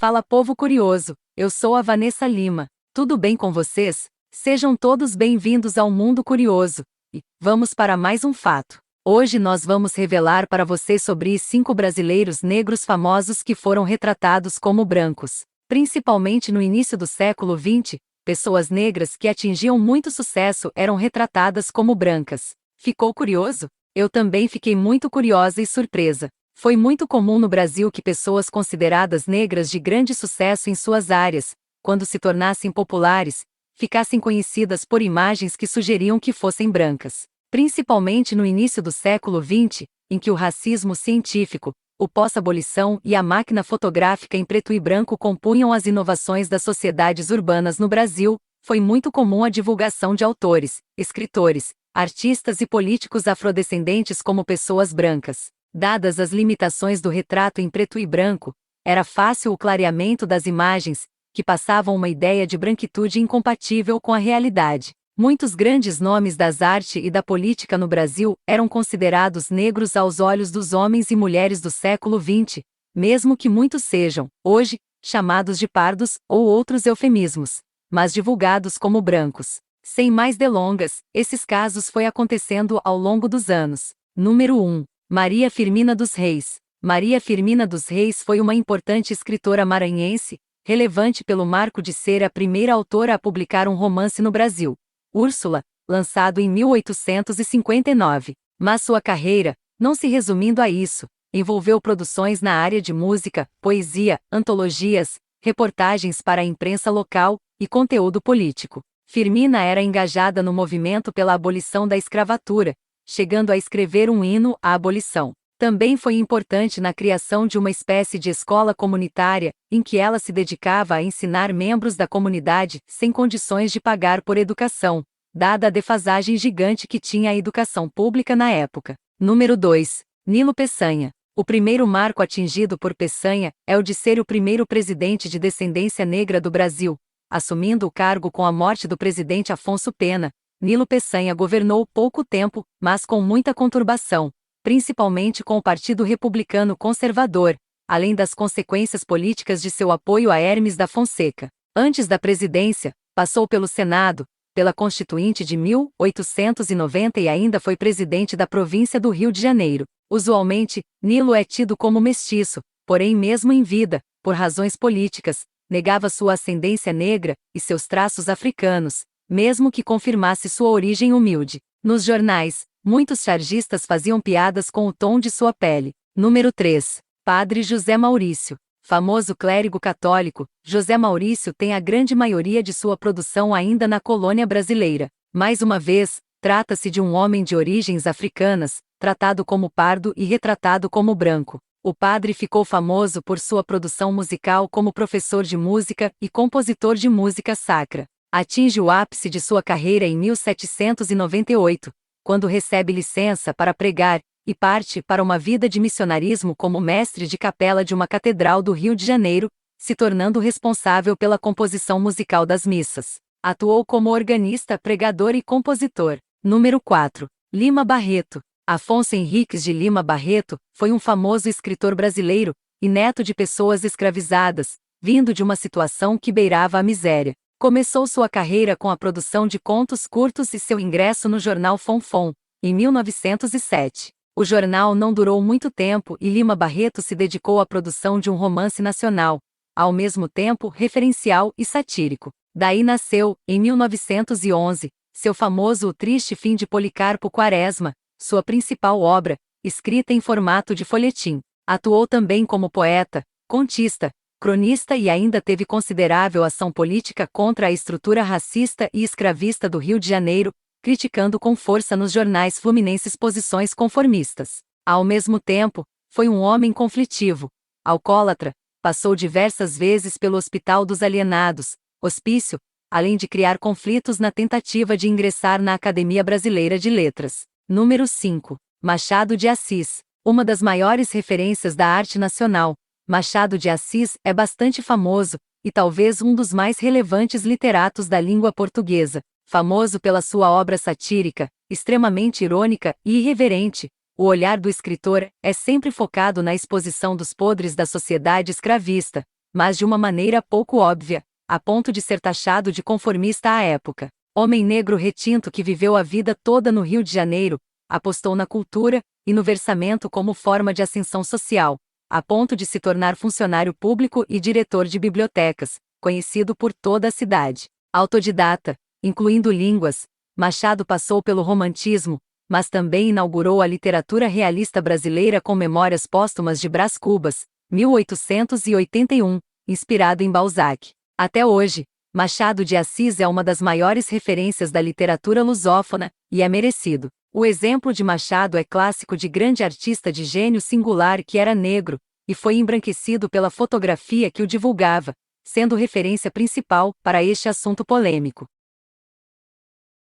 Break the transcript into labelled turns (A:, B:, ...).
A: Fala povo curioso, eu sou a Vanessa Lima. Tudo bem com vocês? Sejam todos bem-vindos ao Mundo Curioso. E vamos para mais um fato. Hoje nós vamos revelar para vocês sobre 5 brasileiros negros famosos que foram retratados como brancos. Principalmente no início do século XX, pessoas negras que atingiam muito sucesso eram retratadas como brancas. Ficou curioso? Eu também fiquei muito curiosa e surpresa. Foi muito comum no Brasil que pessoas consideradas negras de grande sucesso em suas áreas, quando se tornassem populares, ficassem conhecidas por imagens que sugeriam que fossem brancas. Principalmente no início do século XX, em que o racismo científico, o pós-abolição e a máquina fotográfica em preto e branco compunham as inovações das sociedades urbanas no Brasil, foi muito comum a divulgação de autores, escritores, artistas e políticos afrodescendentes como pessoas brancas. Dadas as limitações do retrato em preto e branco, era fácil o clareamento das imagens, que passavam uma ideia de branquitude incompatível com a realidade. Muitos grandes nomes das artes e da política no Brasil eram considerados negros aos olhos dos homens e mulheres do século XX, mesmo que muitos sejam, hoje, chamados de pardos ou outros eufemismos, mas divulgados como brancos. Sem mais delongas, esses casos foi acontecendo ao longo dos anos. Número 1. Maria Firmina dos Reis. Maria Firmina dos Reis foi uma importante escritora maranhense, relevante pelo marco de ser a primeira autora a publicar um romance no Brasil, Úrsula, lançado em 1859. Mas sua carreira, não se resumindo a isso, envolveu produções na área de música, poesia, antologias, reportagens para a imprensa local e conteúdo político. Firmina era engajada no movimento pela abolição da escravatura, chegando a escrever um hino à abolição. Também foi importante na criação de uma espécie de escola comunitária, em que ela se dedicava a ensinar membros da comunidade sem condições de pagar por educação, dada a defasagem gigante que tinha a educação pública na época. Número 2. Nilo Peçanha. O primeiro marco atingido por Peçanha é o de ser o primeiro presidente de descendência negra do Brasil. Assumindo o cargo com a morte do presidente Afonso Pena, Nilo Peçanha governou pouco tempo, mas com muita conturbação, principalmente com o Partido Republicano Conservador, além das consequências políticas de seu apoio a Hermes da Fonseca. Antes da presidência, passou pelo Senado, pela Constituinte de 1890 e ainda foi presidente da província do Rio de Janeiro. Usualmente, Nilo é tido como mestiço, porém mesmo em vida, por razões políticas, negava sua ascendência negra e seus traços africanos, mesmo que confirmasse sua origem humilde. Nos jornais, muitos chargistas faziam piadas com o tom de sua pele. Número 3. Padre José Maurício. Famoso clérigo católico, José Maurício tem a grande maioria de sua produção ainda na colônia brasileira. Mais uma vez, trata-se de um homem de origens africanas, tratado como pardo e retratado como branco. O padre ficou famoso por sua produção musical como professor de música e compositor de música sacra. Atinge o ápice de sua carreira em 1798, quando recebe licença para pregar, e parte para uma vida de missionarismo como mestre de capela de uma catedral do Rio de Janeiro, se tornando responsável pela composição musical das missas. Atuou como organista, pregador e compositor. Número 4. Lima Barreto. Afonso Henriques de Lima Barreto foi um famoso escritor brasileiro, e neto de pessoas escravizadas, vindo de uma situação que beirava a miséria. Começou sua carreira com a produção de contos curtos e seu ingresso no jornal Fonfon, em 1907. O jornal não durou muito tempo e Lima Barreto se dedicou à produção de um romance nacional, ao mesmo tempo referencial e satírico. Daí nasceu, em 1911, seu famoso O Triste Fim de Policarpo Quaresma, sua principal obra, escrita em formato de folhetim. Atuou também como poeta, contista, cronista e ainda teve considerável ação política contra a estrutura racista e escravista do Rio de Janeiro, criticando com força nos jornais fluminenses posições conformistas. Ao mesmo tempo, foi um homem conflitivo, alcoólatra, passou diversas vezes pelo Hospital dos Alienados, hospício, além de criar conflitos na tentativa de ingressar na Academia Brasileira de Letras. Número 5. Machado de Assis. Uma das maiores referências da arte nacional, Machado de Assis é bastante famoso, e talvez um dos mais relevantes literatos da língua portuguesa. Famoso pela sua obra satírica, extremamente irônica e irreverente, o olhar do escritor é sempre focado na exposição dos podres da sociedade escravista, mas de uma maneira pouco óbvia, a ponto de ser taxado de conformista à época. Homem negro retinto que viveu a vida toda no Rio de Janeiro, apostou na cultura e no versamento como forma de ascensão social, a ponto de se tornar funcionário público e diretor de bibliotecas, conhecido por toda a cidade. Autodidata, incluindo línguas, Machado passou pelo romantismo, mas também inaugurou a literatura realista brasileira com Memórias Póstumas de Brás Cubas, 1881, inspirado em Balzac. Até hoje, Machado de Assis é uma das maiores referências da literatura lusófona, e é merecido. O exemplo de Machado é clássico de grande artista de gênio singular que era negro, e foi embranquecido pela fotografia que o divulgava, sendo referência principal para este assunto polêmico.